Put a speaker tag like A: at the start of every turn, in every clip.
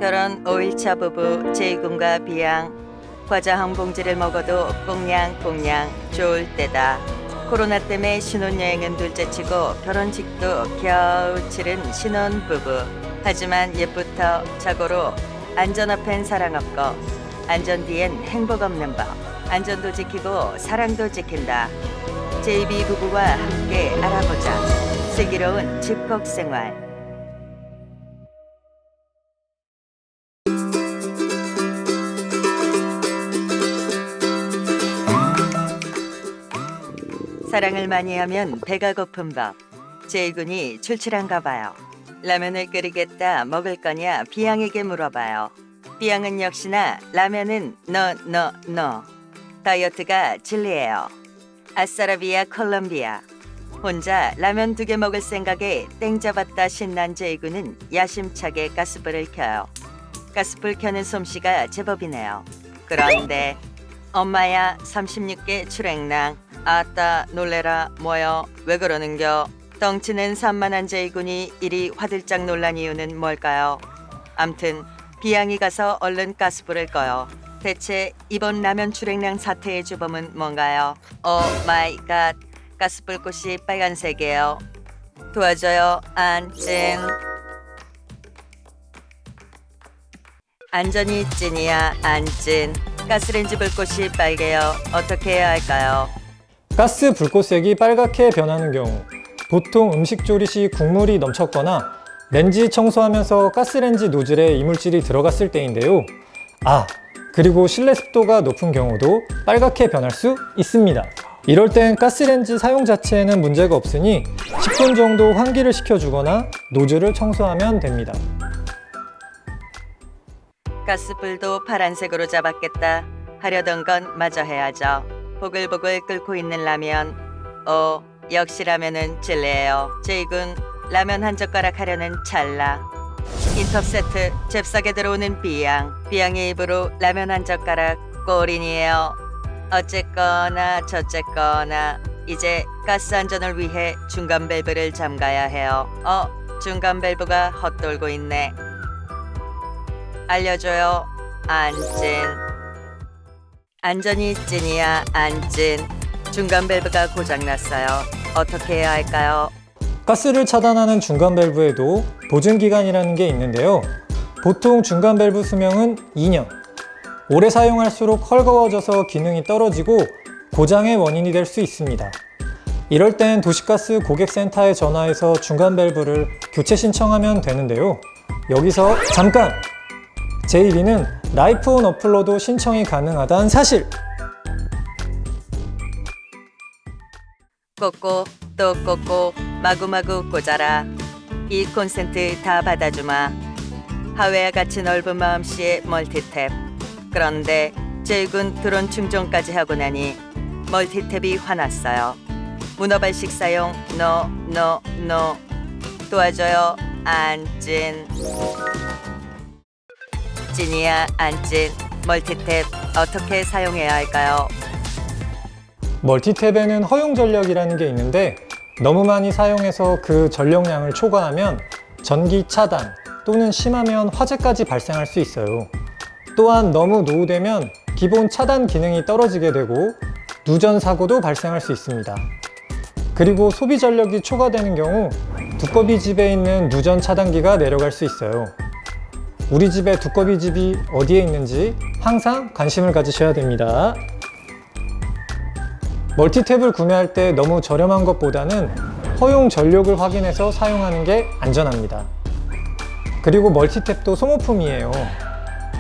A: 결혼 5일차 부부 제이군과 비양. 과자 한 봉지를 먹어도 꽁냥꽁냥 좋을 때다. 코로나 때문에 신혼여행은 둘째치고 결혼식도 겨우 치른 신혼부부. 하지만 옛부터 자고로 안전 앞엔 사랑 없고 안전 뒤엔 행복 없는 법. 안전도 지키고 사랑도 지킨다. JB 부부와 함께 알아보자. 슬기로운 집콕 생활. 사랑을 많이 하면 배가 고픈 법. 제이군이 출출한가 봐요. 라면을 끓이겠다 먹을 거냐 비양에게 물어봐요. 비양은 역시나 라면은 no. 다이어트가 진리예요. 아싸라비아 콜롬비아. 혼자 라면 2개 먹을 생각에 땡 잡았다 신난 제이군은 야심차게 가스불을 켜요. 가스불 켜는 솜씨가 제법이네요. 그런데 엄마야 36개 출행랑. 아따 놀래라 뭐여 왜 그러는겨. 덩치는 산만한 제이군이 이리 화들짝 놀란 이유는 뭘까요? 암튼 비양이 가서 얼른 가스불을 꺼요. 대체 이번 라면 출행량 사태의 주범은 뭔가요? 오 마이 갓. 가스불꽃이 빨간색이에요. 도와줘요 안찐. 안전이 찐이야 안찐. 가스레인지 불꽃이 빨개요. 어떻게 해야 할까요?
B: 가스 불꽃색이 빨갛게 변하는 경우, 보통 음식 조리 시 국물이 넘쳤거나 렌지 청소하면서 가스레인지 노즐에 이물질이 들어갔을 때인데요. 그리고 실내 습도가 높은 경우도 빨갛게 변할 수 있습니다. 이럴 땐 가스레인지 사용 자체에는 문제가 없으니 10분 정도 환기를 시켜주거나 노즐을 청소하면 됩니다.
A: 가스불도 파란색으로 잡았겠다. 하려던 건 마저 해야죠. 보글보글 끓고 있는 라면. 역시 라면은 진리예요. 제이군 라면 한 젓가락 하려는 찰나 인터 세트 잽싸게 들어오는 비양의 입으로 라면 한 젓가락 골인이에요. 어쨌거나 저쨌거나 이제 가스 안전을 위해 중간 밸브를 잠가야 해요. 중간 밸브가 헛돌고 있네. 알려줘요 안찐. 안전이 찐이야 안찐. 중간 밸브가 고장났어요. 어떻게 해야 할까요?
B: 가스를 차단하는 중간 밸브에도 보증기간이라는 게 있는데요. 보통 중간 밸브 수명은 2년. 오래 사용할수록 헐거워져서 기능이 떨어지고 고장의 원인이 될 수 있습니다. 이럴 땐 도시가스 고객센터에 전화해서 중간 밸브를 교체 신청하면 되는데요. 여기서 잠깐! JB는 라이프온 어플로도 신청이 가능하다는 사실!
A: 꽂고 또 꽂고 마구마구 꽂아라. 이 콘센트 다 받아주마. 하회와 같이 넓은 마음씨의 멀티탭. 그런데 제이군 드론 충전까지 하고 나니 멀티탭이 화났어요. 문어발식 사용 no. 도와줘요 안찐. 찐이야 안찐. 멀티탭 어떻게 사용해야 할까요?
B: 멀티탭에는 허용 전력이라는 게 있는데 너무 많이 사용해서 그 전력량을 초과하면 전기 차단 또는 심하면 화재까지 발생할 수 있어요. 또한 너무 노후되면 기본 차단 기능이 떨어지게 되고 누전 사고도 발생할 수 있습니다. 그리고 소비 전력이 초과되는 경우 두꺼비 집에 있는 누전 차단기가 내려갈 수 있어요. 우리 집에 두꺼비 집이 어디에 있는지 항상 관심을 가지셔야 됩니다. 멀티탭을 구매할 때 너무 저렴한 것보다는 허용 전력을 확인해서 사용하는 게 안전합니다. 그리고 멀티탭도 소모품이에요.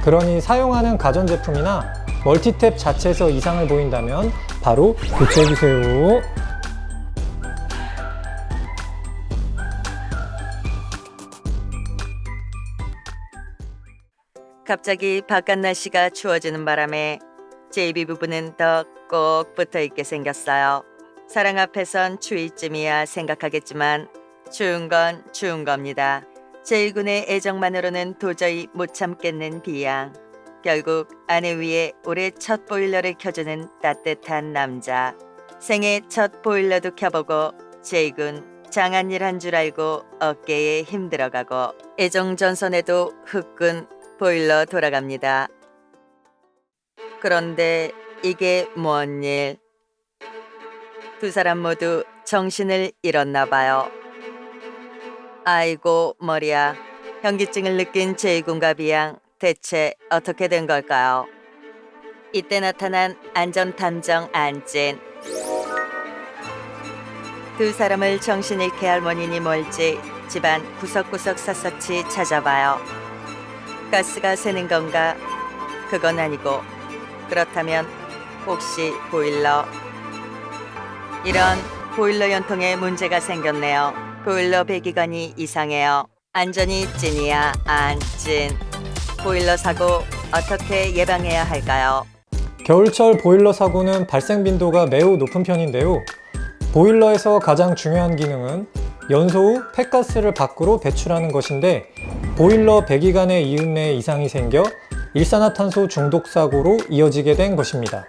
B: 그러니 사용하는 가전제품이나 멀티탭 자체에서 이상을 보인다면 바로 교체해주세요.
A: 갑자기 바깥 날씨가 추워지는 바람에 JB 부부는 더 꼭 붙어있게 생겼어요. 사랑 앞에선 추위쯤이야 생각하겠지만 추운 건 추운 겁니다. 제이군의 애정만으로는 도저히 못 참겠는 비양. 결국 아내 위에 올해 첫 보일러를 켜주는 따뜻한 남자. 생애 첫 보일러도 켜보고 제이군 장한 일 한 줄 알고 어깨에 힘들어가고 애정전선에도 후끈 보일러 돌아갑니다. 그런데 이게 뭔 일? 두 사람 모두 정신을 잃었나 봐요. 아이고 머리야. 현기증을 느낀 제이군과 비양 대체 어떻게 된 걸까요? 이때 나타난 안전탐정 안진. 두 사람을 정신 잃게 할 원인이 뭘지 집안 구석구석 샅샅이 찾아봐요. 가스가 새는 건가? 그건 아니고, 그렇다면 혹시 보일러? 이런 보일러 연통에 문제가 생겼네요. 보일러 배기관이 이상해요. 안전이 찐이야 안 찐. 보일러 사고 어떻게 예방해야 할까요?
B: 겨울철 보일러 사고는 발생 빈도가 매우 높은 편인데요. 보일러에서 가장 중요한 기능은 연소 후 폐가스를 밖으로 배출하는 것인데, 보일러 배기관의 이음 내에 이상이 생겨 일산화탄소 중독 사고로 이어지게 된 것입니다.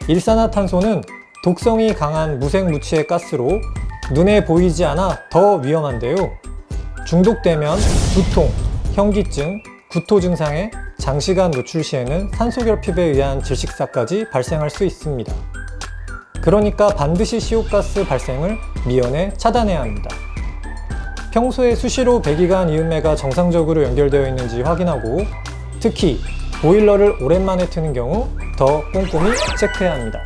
B: 일산화탄소는 독성이 강한 무색무취의 가스로 눈에 보이지 않아 더 위험한데요. 중독되면 두통, 현기증, 구토 증상에 장시간 노출 시에는 산소결핍에 의한 질식사까지 발생할 수 있습니다. 그러니까 반드시 시옷가스 발생을 미연에 차단해야 합니다. 평소에 수시로 배기관 이음매가 정상적으로 연결되어 있는지 확인하고, 특히 보일러를 오랜만에 트는 경우 더 꼼꼼히 체크해야 합니다.